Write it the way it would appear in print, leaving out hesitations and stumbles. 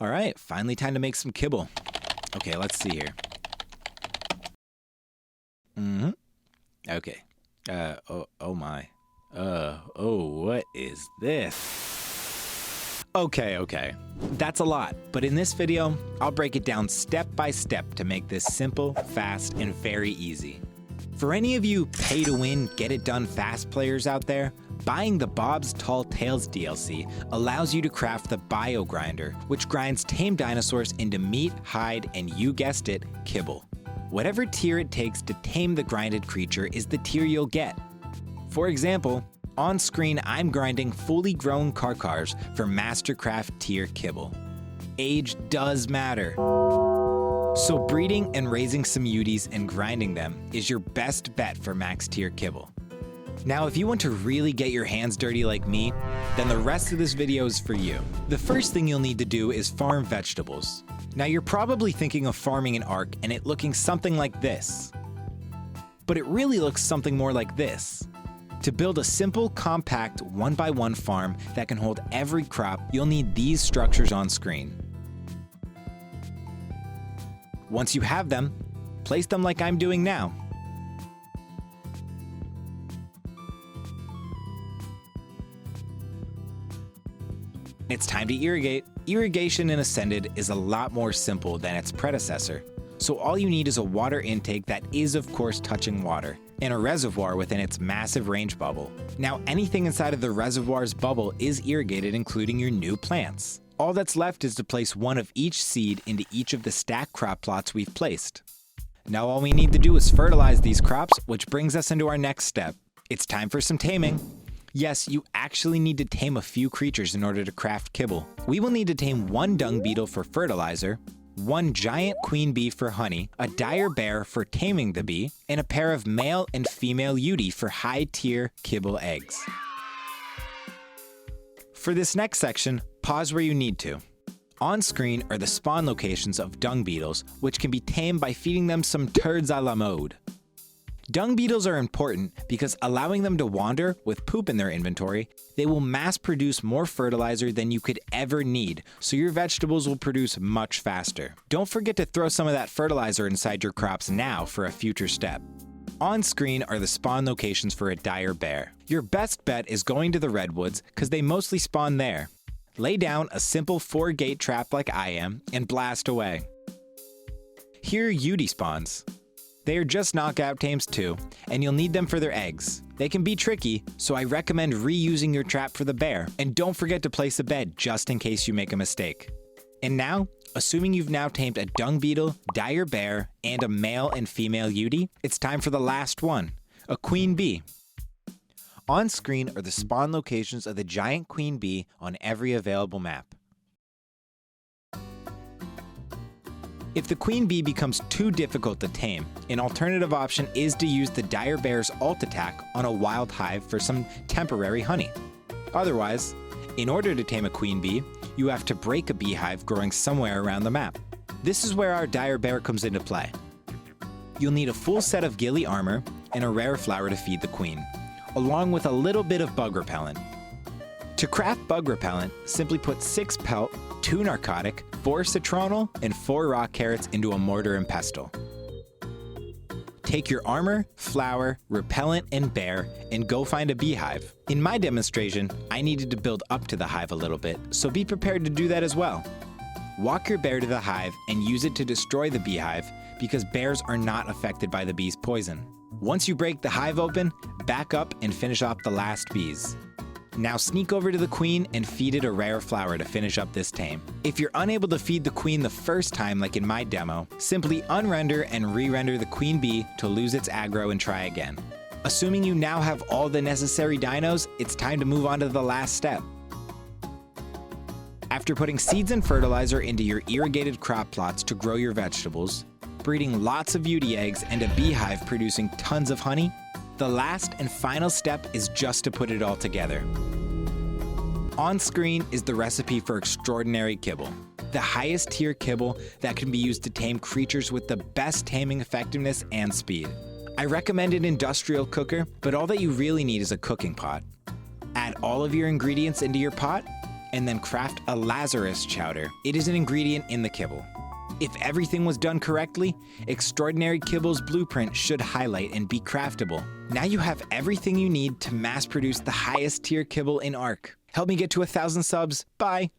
All right, finally time to make some kibble. Okay, let's see here. Okay. Oh my. What is this? Okay. That's a lot, but in this video, I'll break it down step by step to make this simple, fast, and very easy. For any of you pay-to-win, get-it-done fast players out there, buying the Bob's Tall Tales DLC allows you to craft the Bio Grinder, which grinds tame dinosaurs into meat, hide, and you guessed it, kibble. Whatever tier it takes to tame the grinded creature is the tier you'll get. For example, on screen I'm grinding fully grown Karkars for Mastercraft tier kibble. Age does matter. So breeding and raising some Uties and grinding them is your best bet for max tier kibble. Now, if you want to really get your hands dirty like me, then the rest of this video is for you. The first thing you'll need to do is farm vegetables. Now, you're probably thinking of farming an Ark and it looking something like this. But it really looks something more like this. To build a simple, compact, 1x1 farm that can hold every crop, you'll need these structures on screen. Once you have them, place them like I'm doing now. It's time to irrigate. Irrigation in Ascended is a lot more simple than its predecessor. So all you need is a water intake that is of course touching water, and a reservoir within its massive range bubble. Now anything inside of the reservoir's bubble is irrigated, including your new plants. All that's left is to place one of each seed into each of the stacked crop plots we've placed. Now all we need to do is fertilize these crops, which brings us into our next step. It's time for some taming. Yes, you actually need to tame a few creatures in order to craft kibble. We will need to tame one dung beetle for fertilizer, one giant queen bee for honey, a dire bear for taming the bee, and a pair of male and female Uti for high-tier kibble eggs. For this next section, pause where you need to. On screen are the spawn locations of dung beetles, which can be tamed by feeding them some turds a la mode. Dung beetles are important because allowing them to wander with poop in their inventory, they will mass produce more fertilizer than you could ever need, so your vegetables will produce much faster. Don't forget to throw some of that fertilizer inside your crops now for a future step. On screen are the spawn locations for a dire bear. Your best bet is going to the redwoods because they mostly spawn there. Lay down a simple 4-gate trap like I am and blast away. Here are Uti spawns. They are just knockout tames too, and you'll need them for their eggs. They can be tricky, so I recommend reusing your trap for the bear, and don't forget to place a bed just in case you make a mistake. And now, assuming you've now tamed a dung beetle, dire bear, and a male and female Uti, it's time for the last one, a queen bee. On screen are the spawn locations of the giant queen bee on every available map. If the queen bee becomes too difficult to tame, an alternative option is to use the dire bear's ult attack on a wild hive for some temporary honey. Otherwise, in order to tame a queen bee, you have to break a beehive growing somewhere around the map. This is where our dire bear comes into play. You'll need a full set of ghillie armor and a rare flower to feed the queen, along with a little bit of bug repellent. To craft bug repellent, simply put 6 pelt, 2 narcotic, 4 citronal, and 4 rock carrots into a mortar and pestle. Take your armor, flour, repellent, and bear, and go find a beehive. In my demonstration, I needed to build up to the hive a little bit, so be prepared to do that as well. Walk your bear to the hive and use it to destroy the beehive, because bears are not affected by the bee's poison. Once you break the hive open, back up and finish off the last bees. Now sneak over to the queen and feed it a rare flower to finish up this tame. If you're unable to feed the queen the first time like in my demo, simply unrender and re-render the queen bee to lose its aggro and try again. Assuming you now have all the necessary dinos, it's time to move on to the last step. After putting seeds and fertilizer into your irrigated crop plots to grow your vegetables, breeding lots of Uti eggs and a beehive producing tons of honey, the last and final step is just to put it all together. On screen is the recipe for extraordinary kibble, the highest tier kibble that can be used to tame creatures with the best taming effectiveness and speed. I recommend an industrial cooker, but all that you really need is a cooking pot. Add all of your ingredients into your pot, and then craft a Lazarus chowder. It is an ingredient in the kibble. If everything was done correctly, Extraordinary Kibble's blueprint should highlight and be craftable. Now you have everything you need to mass produce the highest tier kibble in Ark. Help me get to 1,000 subs. Bye.